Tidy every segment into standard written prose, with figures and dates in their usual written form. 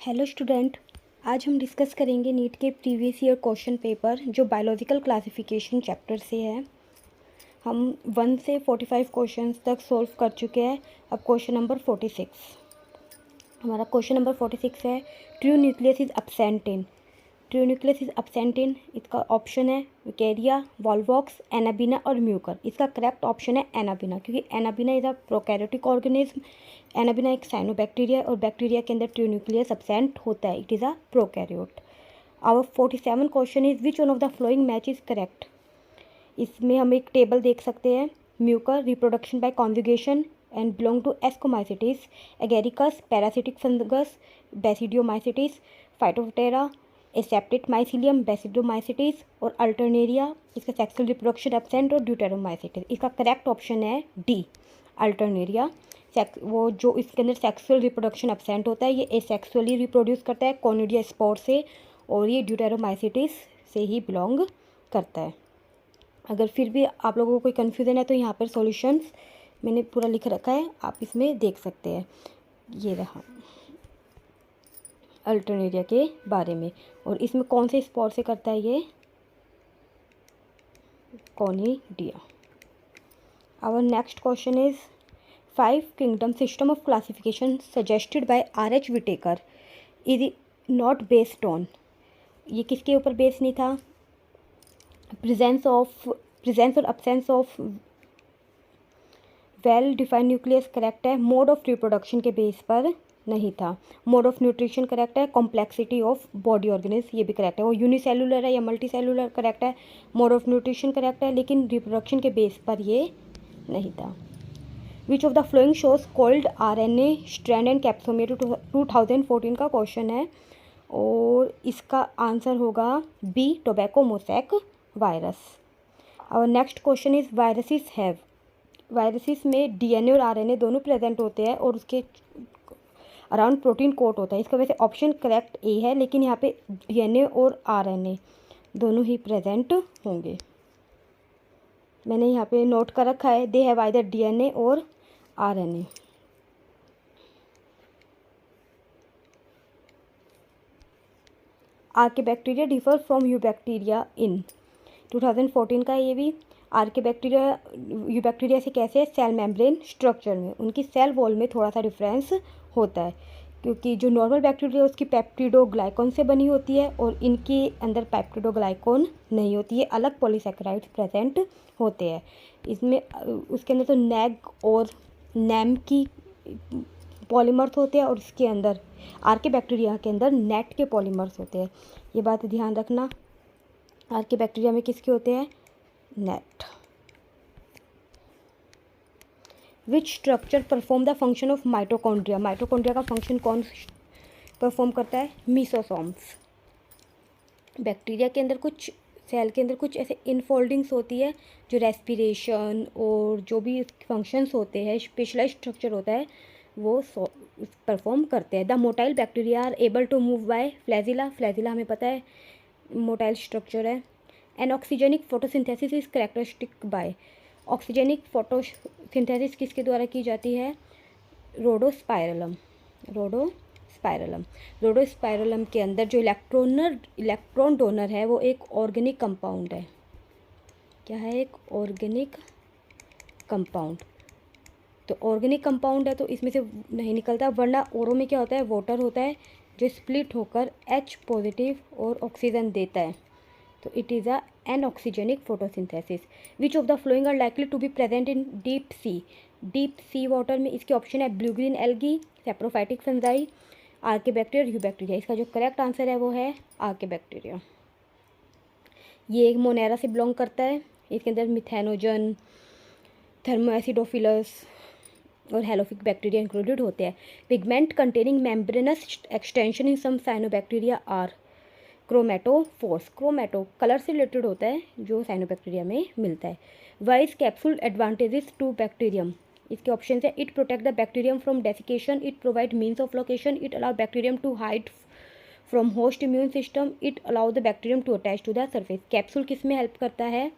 Hello student. आज हम discuss करेंगे नीट के प्रीवियस ईयर क्वेश्चन पेपर जो बायोलॉजिकल क्लासिफिकेशन चैप्टर से है। हम 1 से 45 क्वेश्चंस तक सॉल्व कर चुके हैं। अब क्वेश्चन नंबर 46, हमारा क्वेश्चन नंबर 46 है true nucleus is absent in. True nucleus is absent in, इसका ऑप्शन है विकेरिया, वॉल्वॉक्स, एनाबीना और म्यूकर। इसका करेक्ट ऑप्शन है एनाबीना, क्योंकि Anabaena is a prokaryotic organism. Anabaena एक साइनोबैक्टीरिया और बैक्टीरिया के अंदर ट्रू न्यूक्लियस एब्सेंट होता है, it is a prokaryote. Our 47 question is which one of the following match is correct. इसमें हम एक टेबल देख सकते हैं। Mucor reproduction by conjugation and belong to ascomycetes, agaricus parasitic fungus, basidiomycetes, phytophthora, aseptic mycelium, basidiomycetes और alternaria. इसका sexual reproduction absent और deuteromycetes. इसका करेक्ट ऑप्शन है डी, अल्टरनेरिया। वो जो इसके अंदर सेक्सुअल रिप्रोडक्शन एब्सेंट होता है, ये एसेक्सुअली रिप्रोड्यूस करता है कॉनिडिया स्पोर से, और ये ड्यूटेरोमाइसिटिस से ही बिलोंग करता है। अगर फिर भी आप लोगों को कोई कन्फ्यूज़न है तो यहाँ पर सॉल्यूशंस मैंने पूरा लिख रखा है, आप इसमें देख सकते हैं। ये रहा अल्टरनेरिया के बारे में। और इसमें कौन से स्पोर से करता है, ये conidia. Our next question is 5 kingdom system of classification suggested by R.H. Whittaker is not based on. ये किसके ऊपर बेस नहीं था? प्रेजेंस और absence of well defined nucleus correct है। मोड ऑफ रिप्रोडक्शन के बेस पर नहीं था। मोड ऑफ न्यूट्रिशन करेक्ट है। कॉम्प्लेक्सिटी ऑफ बॉडी ऑर्गेनिज्म, ये भी करेक्ट है। वो यूनिसेलुलर है या मल्टी सेलुलर करेक्ट है। मोड ऑफ न्यूट्रिशन करेक्ट है, लेकिन रिप्रोडक्शन के बेस पर ये नहीं था। विच of the flowing shows cold RNA strand and capsomere 2014 का क्वेश्चन है, और इसका आंसर होगा बी, टोबैको मोसैक वायरस। और next question is viruses have. Viruses में DNA और RNA दोनों प्रेजेंट होते हैं और उसके अराउंड प्रोटीन कोट होता है। इसका वैसे ऑप्शन करेक्ट ए है, लेकिन यहाँ पे DNA और RNA दोनों ही प्रेजेंट होंगे। मैंने यहाँ पे नोट कर रखा है, दे हैव आइदर DNA और RNA। Archaebacteria differ from eubacteria in 2014 का। ये भी आर्किबैक्टीरिया यूबैक्टीरिया से कैसे है? सेल मेम्ब्रेन स्ट्रक्चर में, उनकी सेल वॉल में थोड़ा सा डिफरेंस होता है, क्योंकि जो नॉर्मल बैक्टीरिया है उसकी पेप्टिडोग्लाइकॉन से बनी होती है और इनके अंदर पेप्टिडोग्लाइकॉन नहीं होती है, अलग पॉलीसैकेराइड्स प्रेजेंट होते हैं इसमें। उसके अंदर तो नैग और नैम की पॉलीमर्स होते हैं, और इसके अंदर आर्किबैक्टीरिया के अंदर नेट के पॉलीमर्स होते हैं। ये बात ध्यान रखना, आर्किबैक्टीरिया में किसके होते हैं? Net. Which structure perform the function of mitochondria. Mitochondria का फंक्शन कौन परफॉर्म करता है? मीसोसोम्स। बैक्टीरिया के अंदर कुछ, सेल के अंदर कुछ ऐसे इनफोल्डिंग्स होती है जो रेस्पिरेशन और जो भी फंक्शंस होते हैं, स्पेशलाइज स्ट्रक्चर होता है, वो परफॉर्म करते हैं। The motile bacteria are able to move by flagella. Flagella हमें पता है मोटाइल स्ट्रक्चर है। An oxygenic photosynthesis is characteristic by. Oxygenic photosynthesis किसके द्वारा की जाती है? रोडोस्पाइरलम। रोडोस्पाइरलम के अंदर जो इलेक्ट्रॉन डोनर है वो एक ऑर्गेनिक कंपाउंड है। क्या है? एक ऑर्गेनिक कंपाउंड। तो ऑर्गेनिक कंपाउंड है तो इसमें से नहीं निकलता, वरना ओरो में क्या होता है? वाटर होता है जो स्प्लिट होकर H पॉजिटिव और ऑक्सीजन देता है, तो it is a anoxygenic photosynthesis. Which of the following are likely to be present in deep sea. Deep sea water में इसके ऑप्शन है blue green algae, saprophytic fungi, archaebacteria, eubacteria. इसका जो correct answer है वो है आर्किबैक्टीरिया। ये एक मोनेरा से बिलोंग करता है। इसके अंदर मिथेनोजन, थर्मोएसिडोफिलस और हेलोफिक बैक्टीरिया इंक्लूडेड होते हैं। Pigment containing membranous extension in some cyanobacteria are chromatophores. Chromato colour से रिलेटेड होता है जो साइनोबैक्टीरिया में मिलता है। Why is capsule advantages to bacterium. इसके ऑप्शन है it protect the bacterium from desiccation, it provide means of location, it allow bacterium to hide from host immune system, it allow the bacterium to attach to the surface. Capsule किस में help करता है?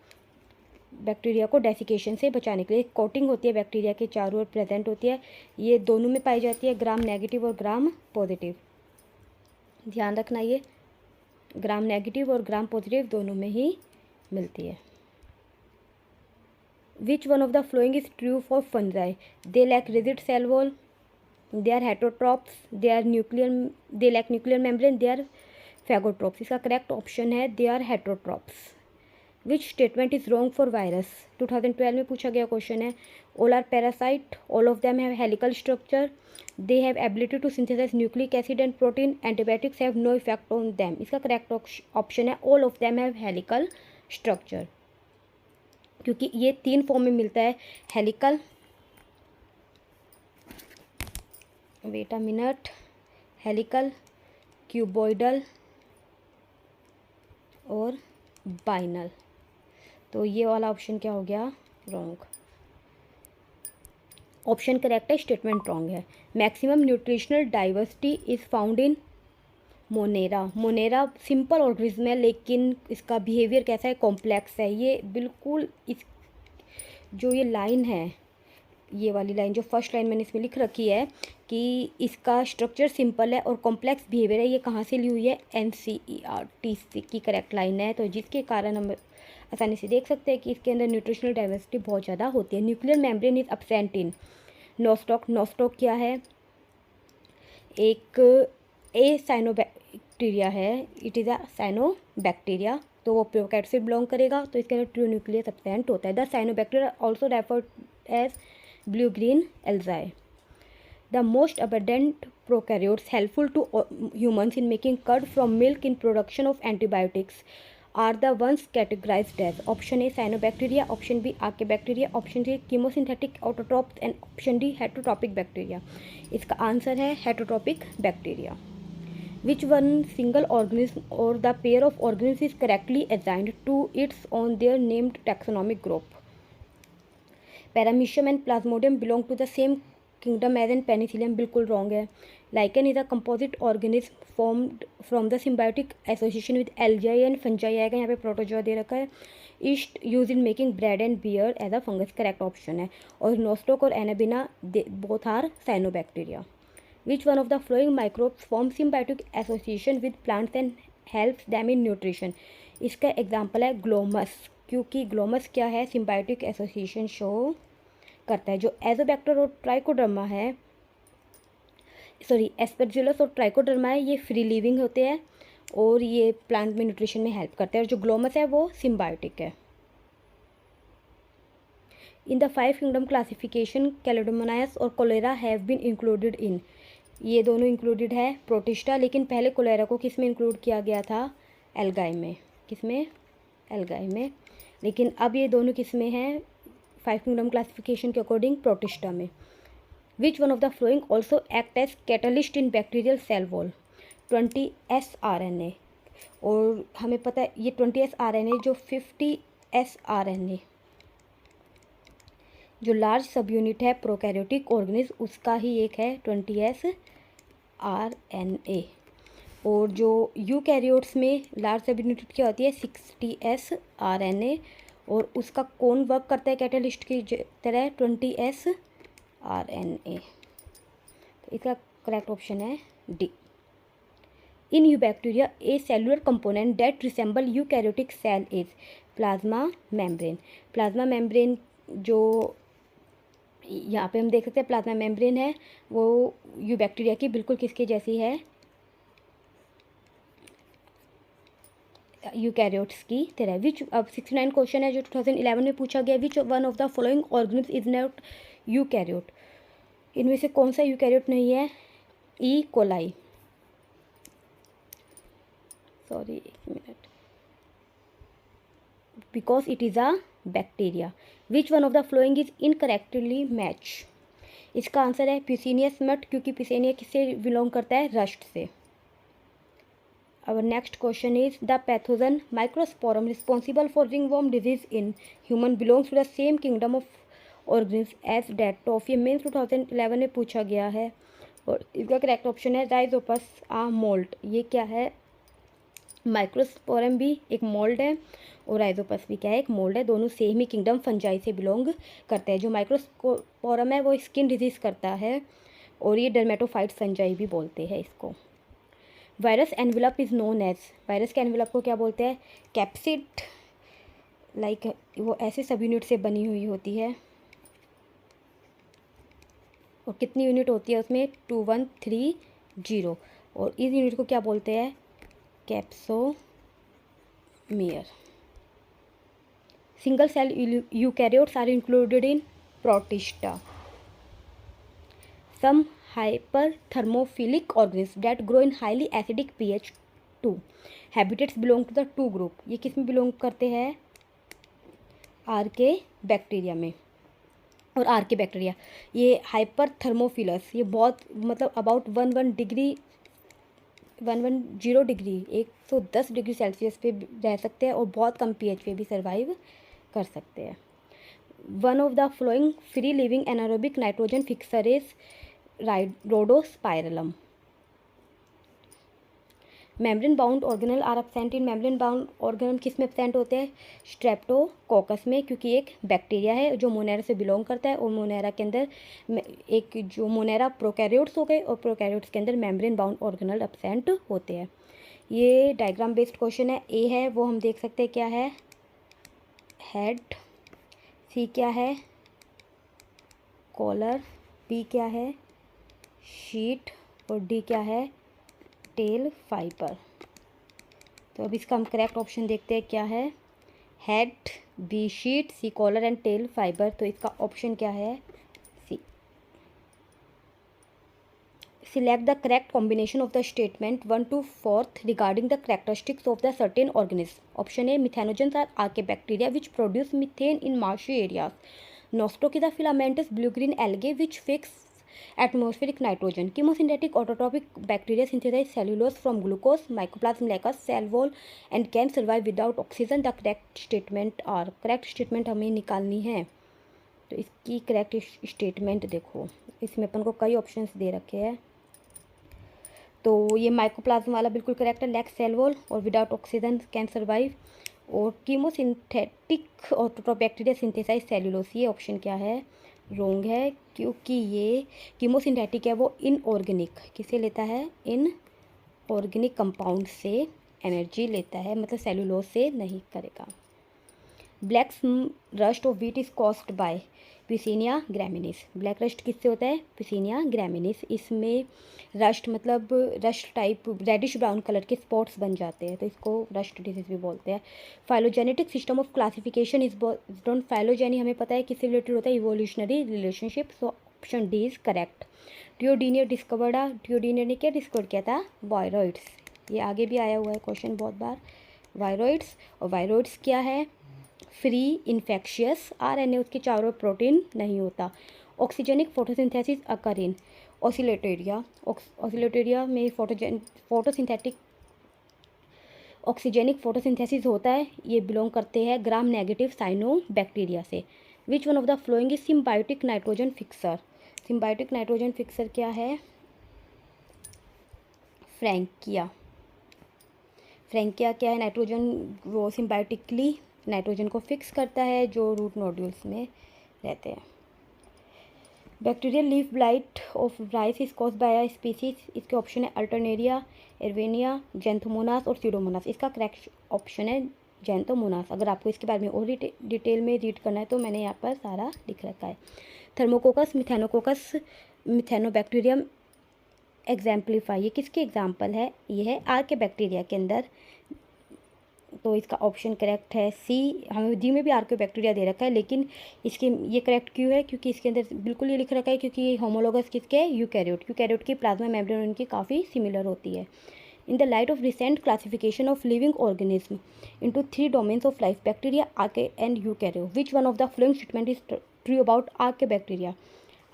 Bacteria को desiccation से बचाने के लिए। Coating होती है बैक्टीरिया के चारों ओर प्रेजेंट होती है, ये दोनों में पाई जाती है, ग्राम नेगेटिव और ग्राम पॉजिटिव। ध्यान रखना, ये ग्राम नेगेटिव और ग्राम पॉजिटिव दोनों में ही मिलती है। Which one of the following is true for fungi? They lack rigid cell wall, they are heterotrophs, they lack nuclear membrane, they are phagotrophs. इसका करेक्ट ऑप्शन है they are heterotrophs. Which statement is wrong for virus? 2012 में पूछा गया question है। All are parasite, all of them have helical structure, they have ability to synthesize nucleic acid and protein, antibiotics have no effect on them. इसका correct option है all of them have helical structure, क्योंकि ये 3 form में मिलता है, helical, wait a minute, helical, cuboidal और binal. तो ये वाला ऑप्शन क्या हो गया? रॉन्ग। ऑप्शन करेक्ट है, स्टेटमेंट रॉन्ग है। Maximum nutritional diversity is found in Monera. Monera simple organism है, लेकिन इसका बिहेवियर कैसा है? कॉम्प्लेक्स है। ये बिल्कुल इस जो ये लाइन है, ये वाली लाइन जो फर्स्ट लाइन मैंने इसमें लिख रखी है कि इसका स्ट्रक्चर सिंपल है और कॉम्प्लेक्स बिहेवियर है, ये कहाँ से ली हुई है? NCERT की करेक्ट लाइन है। तो जिसके कारण हम आसानी से देख सकते हैं कि इसके अंदर न्यूट्रिशनल डाइवर्सिटी बहुत ज़्यादा होती है। Nuclear membrane is absent in Nostoc. Nostoc क्या है? एक साइनोबैक्टीरिया है, इट इज़ अ साइनोबैक्टीरिया, तो वो प्रोकैरियोट से बिलोंग करेगा, तो इसके अंदर ट्रू न्यूक्लियस एब्सेंट होता है। The cyanobacteria also referred as blue green algae. The most abundant prokaryotes helpful to humans in making curd from milk in production of antibiotics are the ones categorized as option A cyanobacteria, option B archaebacteria, option C chemosynthetic autotrophs and option D heterotrophic bacteria। इसका answer है heterotrophic bacteria। Which one single organism or the pair of organisms is correctly assigned to its on their named taxonomic group? Paramecium and Plasmodium belong to the same kingdom as in Penicillium, बिल्कुल wrong है। Lichen is a composite organism formed from the symbiotic association with algae and fungi आएगा, यहाँ पे protozoa दे रखा है। Yeast used in making bread and beer as a fungus, correct option है। और Nostoc और Anabaena both are cyanobacteria। Which one of the following microbes form symbiotic association with plants and helps them in nutrition? इसका example है Glomus, क्योंकि Glomus क्या है? Symbiotic association show करता है। जो एजोबैक्टर और ट्राइकोडर्मा है, सॉरी एस्परजिलस और ट्राइकोडर्मा है, ये फ्री लिविंग होते हैं और ये प्लांट में न्यूट्रिशन में हेल्प करते हैं, और जो ग्लोमस है वो सिम्बायोटिक है। In the 5 kingdom classification Chlamydomonas और cholera have been included in, ये दोनों इंक्लूडेड है प्रोटिस्टा, लेकिन पहले कोलेरा को किस में इंक्लूड किया गया था? एल्गाई में। किस में? एल्गाई में। लेकिन अब ये दोनों किस में हैं? 5 किंगडम क्लासिफिकेशन के अकॉर्डिंग प्रोटिस्टा में। Which one of the following also act as catalyst in bacterial cell wall? 20S RNA, और हमें पता है ये 20S RNA जो 50S RNA जो लार्ज सब यूनिट है प्रोकैरियोटिक ऑर्गेनिज्म, उसका ही एक है 20S RNA। और जो यूकैरियोट्स में लार्ज सब यूनिट क्या होती है? 60S RNA, और उसका कौन वर्क करता है कैटलिस्ट की तरह? 20S RNA। तो इसका करेक्ट ऑप्शन है D. In eubacteria a cellular component that resemble eukaryotic cell is plasma membrane. Plasma membrane जो यहाँ पे हम देख सकते हैं प्लाज्मा मेम्ब्रेन है, वो यूबैक्टीरिया की बिल्कुल किसके जैसी है? यूकैरियोट्स की तरह। विच, अब 69 क्वेश्चन है जो 2011 में पूछा गया। विच one of the following organism is not eukaryote? इनमें से कौन सा यूकैरियोट नहीं है? ई कोलाई, सॉरी एक minute, because it is a bacteria. Which one of the following is incorrectly match? इसका आंसर है पिसेनियस मट, क्योंकि पिसेनिया किससे बिलोंग करता है? रस्ट से। Our next question is the pathogen Microsporum responsible for ringworm disease in human belongs to the same kingdom of organisms as that of, ये mains 2011 में पूछा गया है, और इसका करेक्ट ऑप्शन है राइजोपस आ मोल्ड। ये क्या है? माइक्रोस्पोरम भी एक मोल्ड है और राइजोपस भी क्या है? एक मोल्ड है। दोनों सेम ही किंगडम फंजाई से बिलोंग करते हैं। जो माइक्रोस्पोरम है वो स्किन डिजीज़ करता है, और ये डर्मेटोफाइट फंजाई भी बोलते हैं इसको। Virus envelope is known as, virus के एनवेलप को क्या बोलते हैं? कैप्सिड। लाइक वो ऐसे सब यूनिट से बनी हुई होती है। और कितनी यूनिट होती है उसमें? 2130। और इस यूनिट को क्या बोलते हैं? Capsomere. Single cell eukaryotes are included in Protista. Some hyperthermophilic organisms that grow in highly acidic pH 2 habitats belong to the 2 group। ये किस में बिलोंग करते हैं? आर के बैक्टीरिया में। और आर के बैक्टीरिया ये हाइपरथर्मोफिलस, ये बहुत मतलब अबाउट 110 डिग्री 110 डिग्री सेल्सियस पे रह सकते हैं और बहुत कम pH पे भी सर्वाइव कर सकते हैं। One of the following free living anaerobic nitrogen fixer is rhodospirillum. Membrane bound organelle are absent in, membrane bound organelle किस में एब्सेंट होते हैं? स्ट्रेप्टोकोकस में, क्योंकि एक बैक्टीरिया है जो मोनेरा से बिलोंग करता है और मोनेरा के अंदर एक जो मोनेरा प्रोकैरियोट्स हो गए और प्रोकैरियोट्स के अंदर मेम्ब्रेन बाउंड ऑर्गेनल एब्सेंट होते हैं। ये डायग्राम बेस्ड क्वेश्चन है। ए है वो हम देख सकते हैं क्या है? हेड। सी क्या है? कॉलर। बी क्या है? शीट। और डी क्या है? Tail fibre. तो अब इसका हम करेक्ट ऑप्शन देखते हैं क्या है? Head, B sheath, C collar and tail fibre. तो इसका ऑप्शन क्या है? C. Select the correct combination of the statement 1 to 4 regarding the characteristics of the certain organism. Option A, methanogens are archaebacteria which produce methane in marshy areas. Nostoc are filamentous blue green algae which fix atmospheric nitrogen. Chemosynthetic autotrophic bacteria synthesize cellulose from glucose. Mycoplasma like a cell wall and can survive without oxygen. The correct statement are, correct statement हमें निकालनी है। तो इसकी correct statement देखो, इसमें अपन को कई options दे रखे हैं। तो ये माइकोप्लाज्म वाला बिल्कुल करेक्ट है, लैक सेल वॉल और विदाउट ऑक्सीजन कैन सर्वाइव। और chemosynthetic autotroph bacteria synthesize cellulose, ये ऑप्शन क्या है? रोंग है, क्योंकि ये कीमोसिंथेटिक है वो इनऑर्गेनिक किसे लेता है? इनऑर्गेनिक कंपाउंड से एनर्जी लेता है, मतलब सेल्यूलोस से नहीं करेगा। Black rust of wheat is caused by puccinia graminis. Black rust किससे होता है? Puccinia graminis. इसमें रस्ट मतलब rust type reddish brown colour के स्पॉट्स बन जाते हैं, तो इसको रस्ट डिजीज भी बोलते हैं। Phylogenetic system of classification is don't, phylogeny हमें पता है किससे रिलेटेड होता है? Evolutionary relationship. So option D is correct. T O Diener discovered, T O Diener ने क्या डिस्कवर किया था? वायरॉइड्स। ये आगे भी आया हुआ है क्वेश्चन बहुत बार, वायरॉइड्स। और वायरॉइड्स क्या है? फ्री इन्फेक्शियस आरएनए, उसके चारों प्रोटीन नहीं होता। ऑक्सीजेनिक फोटोसिंथेसिस अकर इन ऑसिलेटेरिया। ऑसिलेटेरिया में फोटोसिंथेटिक ऑक्सीजेनिक फोटोसिंथेसिस होता है। ये बिलोंग करते हैं ग्राम नेगेटिव साइनो बैक्टीरिया से। विच one of the following is symbiotic nitrogen fixer. Symbiotic nitrogen fixer क्या है? फ्रैंकिया। फ्रैंकिया क्या है? नाइट्रोजन वो सिम्बायोटिकली नाइट्रोजन को फिक्स करता है जो रूट नोड्यूल्स में रहते हैं। Bacterial leaf blight of rice is caused bye a species. इसके ऑप्शन है अल्टरनेरिया, एर्वेनिया, जेंथोमोनास और सीडोमोनास। इसका करेक्ट ऑप्शन है जेंथोमोनास। अगर आपको इसके बारे में और डिटेल में रीड करना है तो मैंने यहाँ पर सारा लिख रखा है। थर्मोकोकस, मिथेनोकोकस, मिथेनोबैक्टीरियम एग्जाम्पलीफाई, ये किसके एग्जाम्पल है? ये है आर के बैक्टीरिया के अंदर। तो इसका ऑप्शन करेक्ट है सी। हमें डी में भी आर के बैक्टीरिया दे रखा है, लेकिन इसके ये करेक्ट क्यों है? क्योंकि इसके अंदर बिल्कुल ये लिख रखा है क्योंकि ये होमोलोगस किसके? यूकैरियोट। यूकैरियोट की प्लाज्मा मेम्ब्रेन उनकी काफ़ी सिमिलर होती है। In the light of recent classification of living organism into 3 domains of life, bacteria, archaea and eukarya, which one of the following statement is true about archaebacteria.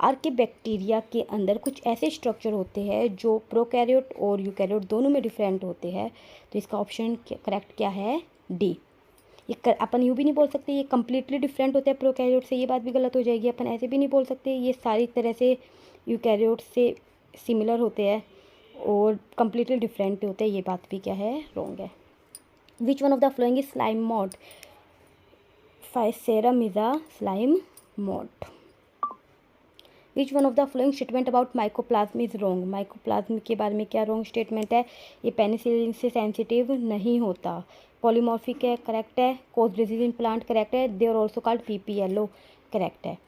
Archaebacteria के अंदर कुछ ऐसे structure होते हैं जो prokaryote और eukaryote दोनों में डिफरेंट होते हैं। तो इसका ऑप्शन करेक्ट क्या है? डी। ये अपन यूँ भी नहीं बोल सकते ये कम्प्लीटली डिफरेंट होते हैं प्रोकैरियोट से, ये बात भी गलत हो जाएगी। अपन ऐसे भी नहीं बोल सकते ये सारी तरह से यूकैरियोट से सिमिलर होते हैं और कम्प्लीटली डिफरेंट होते हैं, ये बात भी क्या है? रॉन्ग है। Which one of the following is slime mould. Physarum is a slime mould. Which one of the following statement about mycoplasma is wrong. Mycoplasma के बारे में क्या रॉन्ग स्टेटमेंट है? ये पेनिसिलिन से सेंसिटिव नहीं होता। पॉलीमॉर्फिक है, करेक्ट है। Cause disease in plant, correct है। They are also called PPLO, correct है।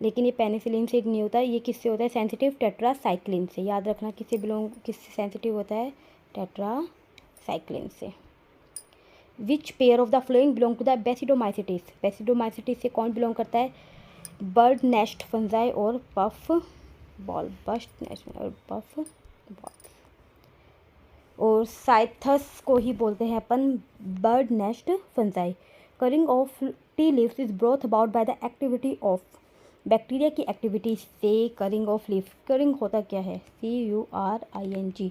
लेकिन ये पेनिसिलिन से नहीं होता, ये किससे होता है? सेंसिटिव टेट्रासाइक्लिन से। याद रखना किससे सेंसिटिव होता है? टेट्रासाइक्लिन से। Which pair of the following belong to the basidiomycetes. Basidiomycetes से कौन बिलोंग करता है? बर्ड नेस्ट फंजाई और पफ बॉल। बर्ड नेस्ट और पफ बॉल। और साइथस को ही बोलते हैं अपन bird nest fungi. Curing of tea leaves is brought about by the activity of. Bacteria की एक्टिविटी से करिंग ऑफ लीफ। करिंग होता क्या है? CURING।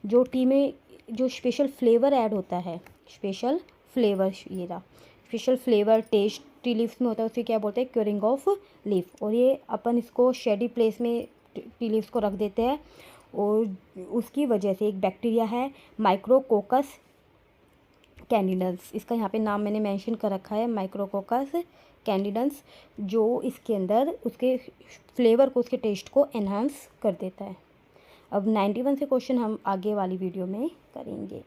जो टी में जो स्पेशल फ्लेवर ऐड होता है, स्पेशल फ्लेवर, ये रहा special flavour taste tea leaves में होता है, उसे क्या बोलते हैं? Curing of leaf. और ये अपन इसको शेडी प्लेस में टी लीव्स को रख देते हैं, और उसकी वजह से एक बैक्टीरिया है माइक्रोकोकस कैंडिडन्स, इसका यहाँ पे नाम मैंने मेंशन कर रखा है, माइक्रोकोकस कैंडिडन्स, जो इसके अंदर उसके फ्लेवर को, उसके टेस्ट को एनहांस कर देता है। अब 91 से क्वेश्चन हम आगे वाली वीडियो में करेंगे।